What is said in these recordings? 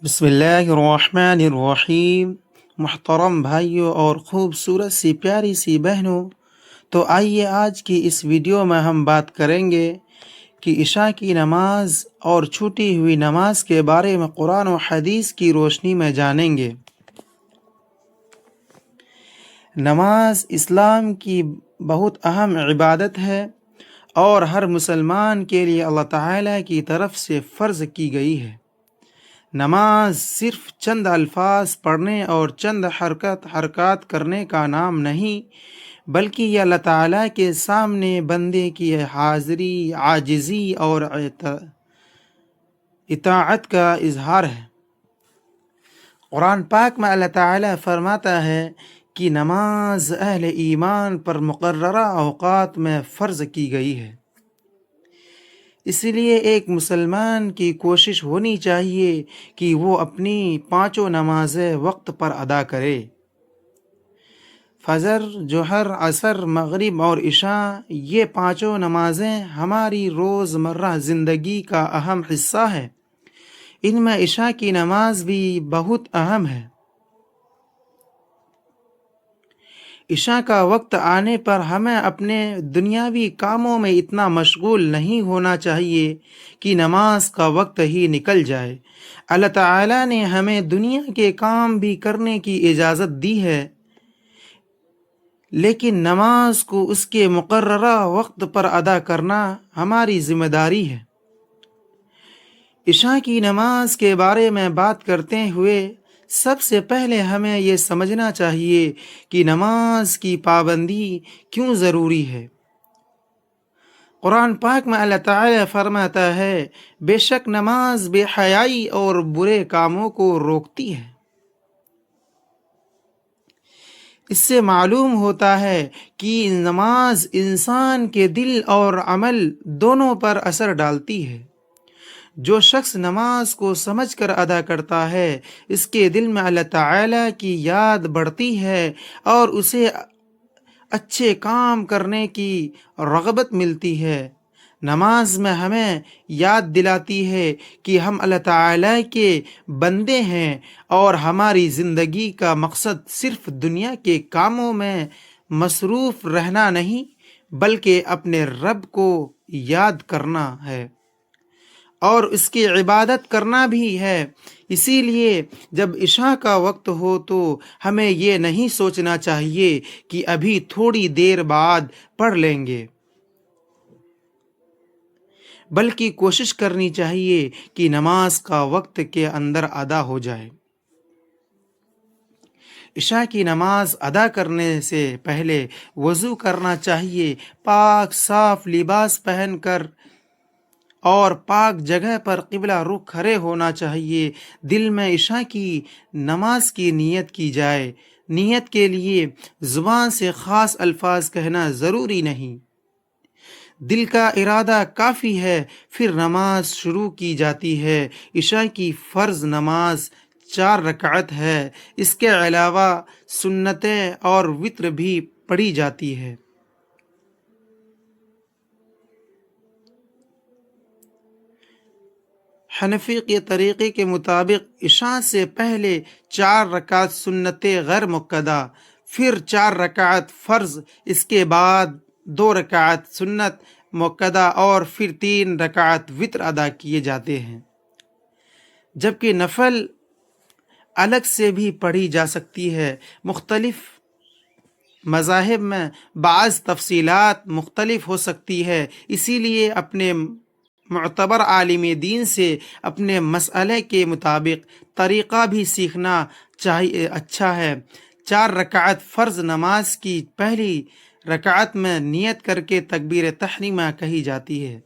بسم اللہ الرحمن الرحیم۔ محترم بھائیوں اور خوبصورت سی پیاری سی بہنوں، تو آئیے آج کی اس ویڈیو میں ہم بات کریں گے کہ عشاء کی نماز اور چھوٹی ہوئی نماز کے بارے میں قرآن و حدیث کی روشنی میں جانیں گے۔ نماز اسلام کی بہت اہم عبادت ہے اور ہر مسلمان کے لیے اللہ تعالیٰ کی طرف سے فرض کی گئی ہے۔ نماز صرف چند الفاظ پڑھنے اور چند حرکات کرنے کا نام نہیں، بلکہ یہ اللہ تعالیٰ کے سامنے بندے کی حاضری، عاجزی اور اطاعت کا اظہار ہے۔ قرآن پاک میں اللہ تعالیٰ فرماتا ہے کہ نماز اہل ایمان پر مقررہ اوقات میں فرض کی گئی ہے۔ اس لیے ایک مسلمان کی کوشش ہونی چاہیے کہ وہ اپنی پانچوں نمازیں وقت پر ادا کرے۔ فجر، ظہر، عصر، مغرب اور عشاء، یہ پانچوں نمازیں ہماری روزمرہ زندگی کا اہم حصہ ہے۔ ان میں عشاء کی نماز بھی بہت اہم ہے۔ عشاء کا وقت آنے پر ہمیں اپنے دنیاوی کاموں میں اتنا مشغول نہیں ہونا چاہیے کہ نماز کا وقت ہی نکل جائے۔ اللہ تعالیٰ نے ہمیں دنیا کے کام بھی کرنے کی اجازت دی ہے، لیکن نماز کو اس کے مقررہ وقت پر ادا کرنا ہماری ذمہ داری ہے۔ عشاء کی نماز کے بارے میں بات کرتے ہوئے سب سے پہلے ہمیں یہ سمجھنا چاہیے کہ نماز کی پابندی کیوں ضروری ہے۔ قرآن پاک میں اللہ تعالیٰ فرماتا ہے، بے شک نماز بے حیائی اور برے کاموں کو روکتی ہے۔ اس سے معلوم ہوتا ہے کہ نماز انسان کے دل اور عمل دونوں پر اثر ڈالتی ہے۔ جو شخص نماز کو سمجھ کر ادا کرتا ہے، اس کے دل میں اللہ تعالیٰ کی یاد بڑھتی ہے اور اسے اچھے کام کرنے کی رغبت ملتی ہے۔ نماز میں ہمیں یاد دلاتی ہے کہ ہم اللہ تعالیٰ کے بندے ہیں اور ہماری زندگی کا مقصد صرف دنیا کے کاموں میں مصروف رہنا نہیں، بلکہ اپنے رب کو یاد کرنا ہے اور اس کی عبادت کرنا بھی ہے۔ اسی لیے جب عشاء کا وقت ہو تو ہمیں یہ نہیں سوچنا چاہیے کہ ابھی تھوڑی دیر بعد پڑھ لیں گے، بلکہ کوشش کرنی چاہیے کہ نماز کا وقت کے اندر ادا ہو جائے۔ عشاء کی نماز ادا کرنے سے پہلے وضو کرنا چاہیے، پاک صاف لباس پہن کر اور پاک جگہ پر قبلہ رخ کھڑے ہونا چاہیے۔ دل میں عشاء کی نماز کی نیت کی جائے۔ نیت کے لیے زبان سے خاص الفاظ کہنا ضروری نہیں، دل کا ارادہ کافی ہے، پھر نماز شروع کی جاتی ہے۔ عشاء کی فرض نماز 4 رکعت ہے، اس کے علاوہ سنتیں اور وتر بھی پڑھی جاتی ہے۔ حنفی کے طریقے کے مطابق عشاء سے پہلے 4 رکعت سنت غیر مؤکدہ، پھر 4 رکعت فرض، اس کے بعد 2 رکعت سنت مؤکدہ اور پھر 3 رکعت وتر ادا کیے جاتے ہیں، جبکہ نفل الگ سے بھی پڑھی جا سکتی ہے۔ مختلف مذاہب میں بعض تفصیلات مختلف ہو سکتی ہے، اسی لیے اپنے معتبر عالم دین سے اپنے مسئلے کے مطابق طریقہ بھی سیکھنا چاہیے اچھا ہے۔ 4 رکعت فرض نماز کی پہلی رکعت میں نیت کر کے تکبیر تحریمہ کہی جاتی ہے۔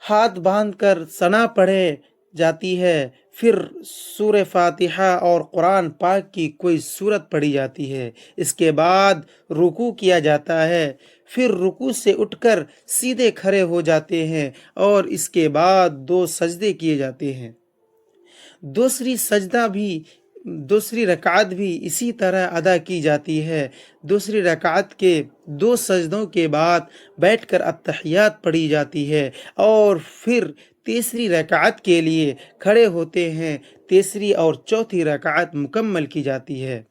ہاتھ باندھ کر ثنا پڑھے جاتی ہے، پھر سورہ فاتحہ اور قرآن پاک کی کوئی سورت پڑھی جاتی ہے۔ اس کے بعد رکوع کیا جاتا ہے، پھر رکوع سے اٹھ کر سیدھے کھڑے ہو جاتے ہیں اور اس کے بعد 2 سجدے کیے جاتے ہیں۔ دوسری سجدہ بھی دوسری رکعت بھی اسی طرح ادا کی جاتی ہے۔ دوسری رکعت کے 2 سجدوں کے بعد بیٹھ کر التحیات پڑھی جاتی ہے اور پھر تیسری رکعت کے لیے کھڑے ہوتے ہیں۔ تیسری اور چوتھی رکعت مکمل کی جاتی ہے۔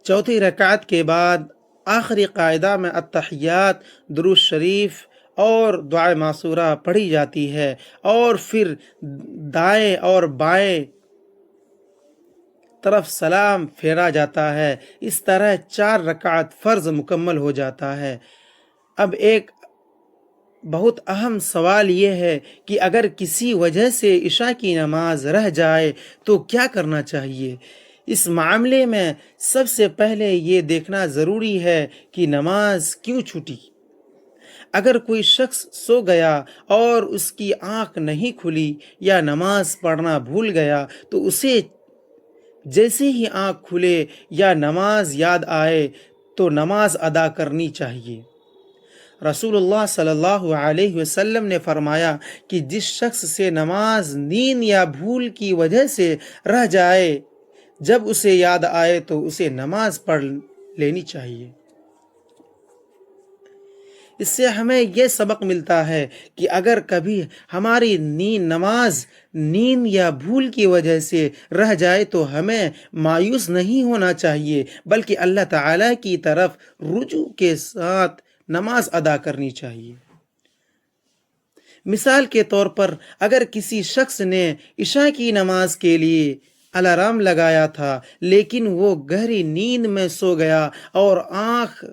چوتھی رکعت کے بعد آخری قاعدہ میں التحیات، درود شریف اور دعائے معصورہ پڑھی جاتی ہے اور پھر دائیں اور بائیں طرف سلام پھیرا جاتا ہے۔ اس طرح 4 رکعت فرض مکمل ہو جاتا ہے۔ اب ایک بہت اہم سوال یہ ہے کہ اگر کسی وجہ سے عشاء کی نماز رہ جائے تو کیا کرنا چاہیے؟ اس معاملے میں سب سے پہلے یہ دیکھنا ضروری ہے کہ نماز کیوں چھوٹی۔ اگر کوئی شخص سو گیا اور اس کی آنکھ نہیں کھلی یا نماز پڑھنا بھول گیا تو اسے جیسے ہی آنکھ کھلے یا نماز یاد آئے تو نماز ادا کرنی چاہیے۔ رسول اللہ صلی اللہ علیہ وسلم نے فرمایا کہ جس شخص سے نماز نیند یا بھول کی وجہ سے رہ جائے، جب اسے یاد آئے تو اسے نماز پڑھ لینی چاہیے۔ اس سے ہمیں یہ سبق ملتا ہے کہ اگر کبھی ہماری نماز نیند یا بھول کی وجہ سے رہ جائے تو ہمیں مایوس نہیں ہونا چاہیے، بلکہ اللہ تعالیٰ کی طرف رجوع کے ساتھ نماز ادا کرنی چاہیے۔ مثال کے طور پر اگر کسی شخص نے عشاء کی نماز کے لیے الارم لگایا تھا لیکن وہ گہری نیند میں سو گیا اور آنکھ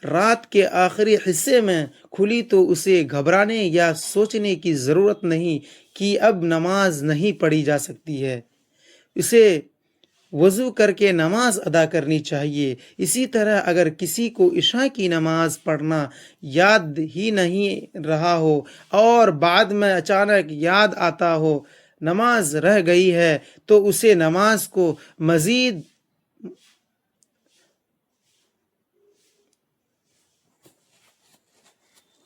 رات کے آخری حصے میں کھلی تو اسے گھبرانے یا سوچنے کی ضرورت نہیں کہ اب نماز نہیں پڑھی جا سکتی ہے۔ اسے وضو کر کے نماز ادا کرنی چاہیے۔ اسی طرح اگر کسی کو عشاء کی نماز پڑھنا یاد ہی نہیں رہا ہو اور بعد میں اچانک یاد آتا ہو نماز رہ گئی ہے تو اسے نماز کو مزید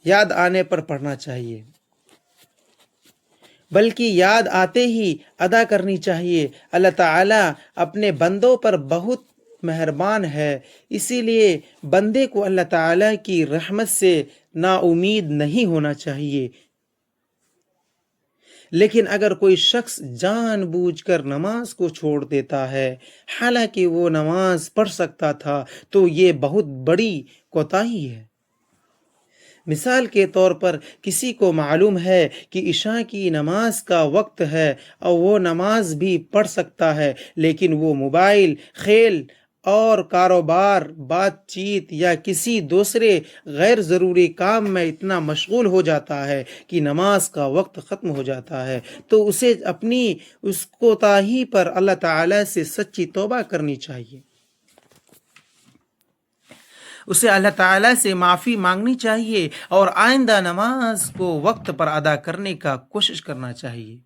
یاد آنے پر پڑھنا چاہیے، بلکہ یاد آتے ہی ادا کرنی چاہیے۔ اللہ تعالیٰ اپنے بندوں پر بہت مہربان ہے، اسی لیے بندے کو اللہ تعالیٰ کی رحمت سے نا امید نہیں ہونا چاہیے۔ لیکن اگر کوئی شخص جان بوجھ کر نماز کو چھوڑ دیتا ہے حالانکہ وہ نماز پڑھ سکتا تھا تو یہ بہت بڑی کوتاہی ہے۔ مثال کے طور پر کسی کو معلوم ہے کہ عشاء کی نماز کا وقت ہے اور وہ نماز بھی پڑھ سکتا ہے، لیکن وہ موبائل، کھیل اور کاروبار، بات چیت یا کسی دوسرے غیر ضروری کام میں اتنا مشغول ہو جاتا ہے کہ نماز کا وقت ختم ہو جاتا ہے، تو اسے اپنی اس کوتاہی پر اللہ تعالیٰ سے سچی توبہ کرنی چاہیے۔ اسے اللہ تعالیٰ سے معافی مانگنی چاہیے اور آئندہ نماز کو وقت پر ادا کرنے کا کوشش کرنا چاہیے۔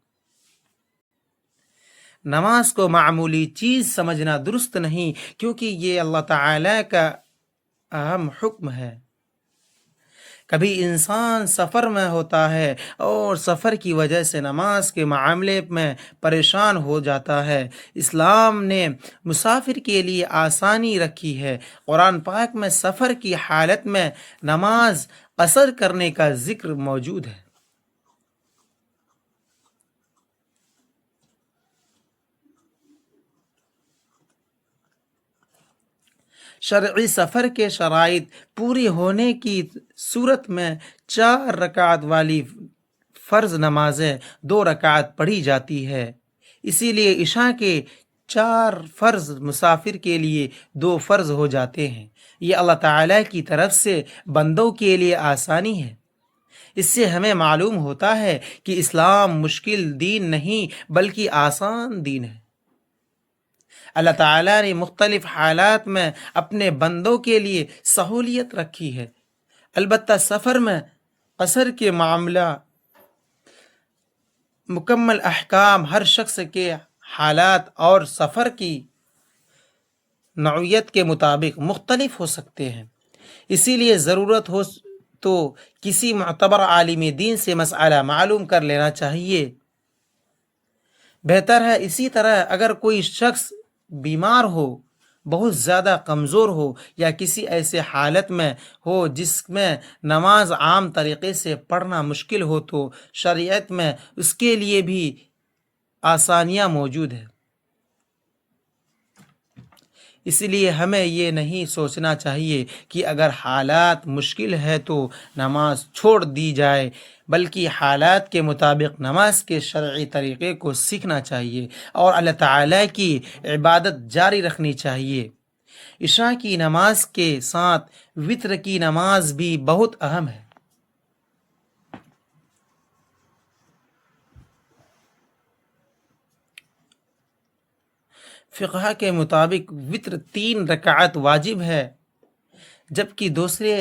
نماز کو معمولی چیز سمجھنا درست نہیں، کیونکہ یہ اللہ تعالیٰ کا اہم حکم ہے۔ کبھی انسان سفر میں ہوتا ہے اور سفر کی وجہ سے نماز کے معاملے میں پریشان ہو جاتا ہے۔ اسلام نے مسافر کے لیے آسانی رکھی ہے۔ قرآن پاک میں سفر کی حالت میں نماز قصر کرنے کا ذکر موجود ہے۔ شرعی سفر کے شرائط پوری ہونے کی صورت میں 4 رکعت والی فرض نمازیں 2 رکعت پڑھی جاتی ہے۔ اسی لیے عشاء کے 4 فرض مسافر کے لیے 2 فرض ہو جاتے ہیں۔ یہ اللہ تعالیٰ کی طرف سے بندوں کے لیے آسانی ہے۔ اس سے ہمیں معلوم ہوتا ہے کہ اسلام مشکل دین نہیں بلکہ آسان دین ہے۔ اللہ تعالیٰ نے مختلف حالات میں اپنے بندوں کے لیے سہولیت رکھی ہے۔ البتہ سفر میں قصر کے معاملہ مکمل احکام ہر شخص کے حالات اور سفر کی نوعیت کے مطابق مختلف ہو سکتے ہیں، اسی لیے ضرورت ہو تو کسی معتبر عالم دین سے مسئلہ معلوم کر لینا چاہیے، بہتر ہے۔ اسی طرح اگر کوئی شخص بیمار ہو، بہت زیادہ کمزور ہو، یا کسی ایسے حالت میں ہو جس میں نماز عام طریقے سے پڑھنا مشکل ہو، تو شریعت میں اس کے لیے بھی آسانیاں موجود ہیں۔ اس لیے ہمیں یہ نہیں سوچنا چاہیے کہ اگر حالات مشکل ہے تو نماز چھوڑ دی جائے، بلکہ حالات کے مطابق نماز کے شرعی طریقے کو سیکھنا چاہیے اور اللہ تعالیٰ کی عبادت جاری رکھنی چاہیے۔ عشاء کی نماز کے ساتھ وتر کی نماز بھی بہت اہم ہے۔ فقہ کے مطابق وتر 3 رکعت واجب ہے، جبکہ دوسرے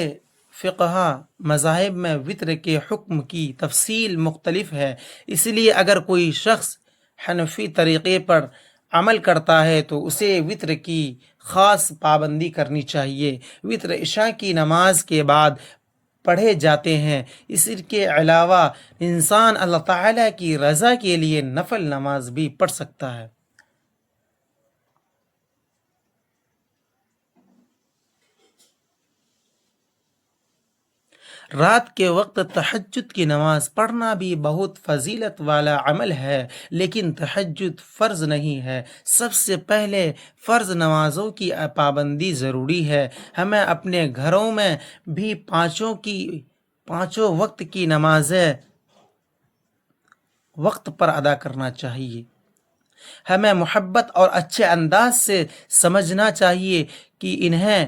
فقہ مذاہب میں وتر کے حکم کی تفصیل مختلف ہے۔ اس لیے اگر کوئی شخص حنفی طریقے پر عمل کرتا ہے تو اسے وتر کی خاص پابندی کرنی چاہیے۔ وتر عشاء کی نماز کے بعد پڑھے جاتے ہیں۔ اس کے علاوہ انسان اللہ تعالیٰ کی رضا کے لیے نفل نماز بھی پڑھ سکتا ہے۔ رات کے وقت تہجد کی نماز پڑھنا بھی بہت فضیلت والا عمل ہے، لیکن تہجد فرض نہیں ہے۔ سب سے پہلے فرض نمازوں کی پابندی ضروری ہے۔ ہمیں اپنے گھروں میں بھی پانچوں وقت کی نمازیں وقت پر ادا کرنا چاہیے۔ ہمیں محبت اور اچھے انداز سے سمجھنا چاہیے کہ انہیں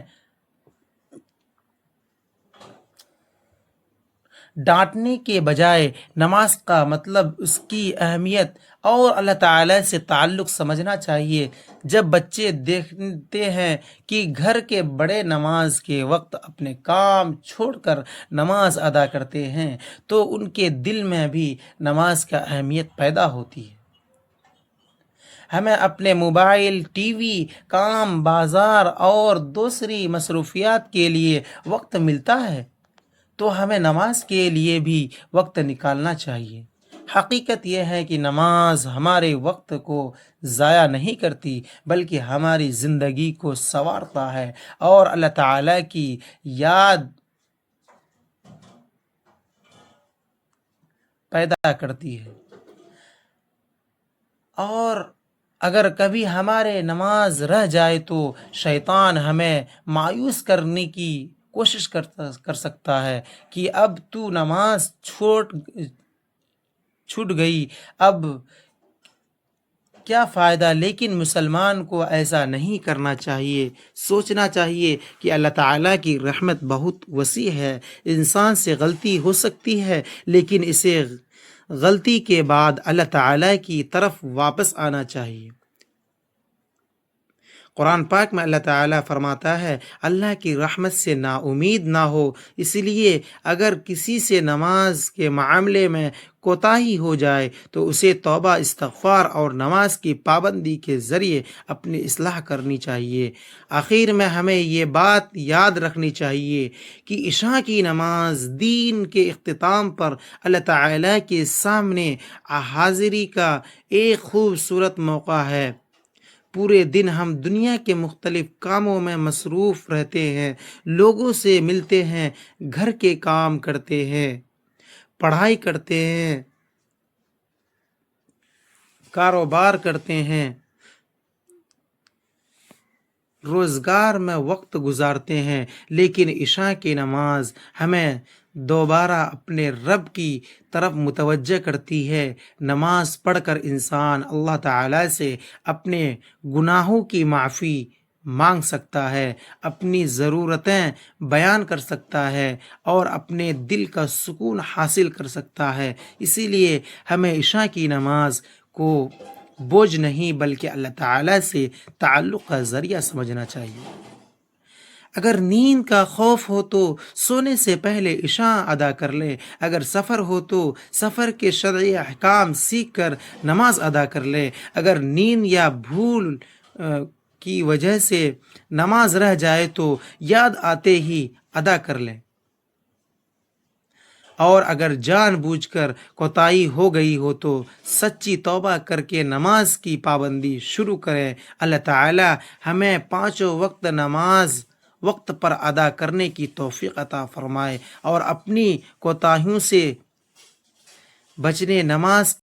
ڈانٹنے کے بجائے نماز کا مطلب، اس کی اہمیت اور اللہ تعالیٰ سے تعلق سمجھنا چاہیے۔ جب بچے دیکھتے ہیں کہ گھر کے بڑے نماز کے وقت اپنے کام چھوڑ کر نماز ادا کرتے ہیں تو ان کے دل میں بھی نماز کا اہمیت پیدا ہوتی ہے۔ ہمیں اپنے موبائل، ٹی وی، کام، بازار اور دوسری مصروفیات کے لیے وقت ملتا ہے تو ہمیں نماز کے لیے بھی وقت نکالنا چاہیے۔ حقیقت یہ ہے کہ نماز ہمارے وقت کو ضائع نہیں کرتی، بلکہ ہماری زندگی کو سنوارتا ہے اور اللہ تعالیٰ کی یاد پیدا کرتی ہے۔ اور اگر کبھی ہمارے نماز رہ جائے تو شیطان ہمیں مایوس کرنے کی کوشش کر سکتا ہے کہ اب تو نماز چھوٹ گئی، اب کیا فائدہ۔ لیکن مسلمان کو ایسا نہیں کرنا چاہیے۔ سوچنا چاہیے کہ اللہ تعالیٰ کی رحمت بہت وسیع ہے۔ انسان سے غلطی ہو سکتی ہے، لیکن اسے غلطی کے بعد اللہ تعالیٰ کی طرف واپس آنا چاہیے۔ قرآن پاک میں اللہ تعالیٰ فرماتا ہے، اللہ کی رحمت سے نا امید نہ ہو۔ اس لیے اگر کسی سے نماز کے معاملے میں کوتاہی ہو جائے تو اسے توبہ، استغفار اور نماز کی پابندی کے ذریعے اپنی اصلاح کرنی چاہیے۔ آخر میں ہمیں یہ بات یاد رکھنی چاہیے کہ عشاء کی نماز دین کے اختتام پر اللہ تعالیٰ کے سامنے حاضری کا ایک خوبصورت موقع ہے۔ پورے دن ہم دنیا کے مختلف کاموں میں مصروف رہتے ہیں، لوگوں سے ملتے ہیں، گھر کے کام کرتے ہیں، پڑھائی کرتے ہیں، کاروبار کرتے ہیں، روزگار میں وقت گزارتے ہیں، لیکن عشاء کی نماز ہمیں دوبارہ اپنے رب کی طرف متوجہ کرتی ہے۔ نماز پڑھ کر انسان اللہ تعالیٰ سے اپنے گناہوں کی معافی مانگ سکتا ہے، اپنی ضرورتیں بیان کر سکتا ہے اور اپنے دل کا سکون حاصل کر سکتا ہے۔ اسی لیے ہمیں عشاء کی نماز کو بوجھ نہیں بلکہ اللہ تعالیٰ سے تعلق کا ذریعہ سمجھنا چاہیے۔ اگر نیند کا خوف ہو تو سونے سے پہلے عشاء ادا کر لے۔ اگر سفر ہو تو سفر کے شرعی احکام سیکھ کر نماز ادا کر لے۔ اگر نیند یا بھول کی وجہ سے نماز رہ جائے تو یاد آتے ہی ادا کر لیں۔ اور اگر جان بوجھ کر کوتاہی ہو گئی ہو تو سچی توبہ کر کے نماز کی پابندی شروع کریں۔ اللہ تعالی ہمیں پانچوں وقت نماز وقت پر ادا کرنے کی توفیق عطا فرمائے اور اپنی کوتاہیوں سے بچنے، نماز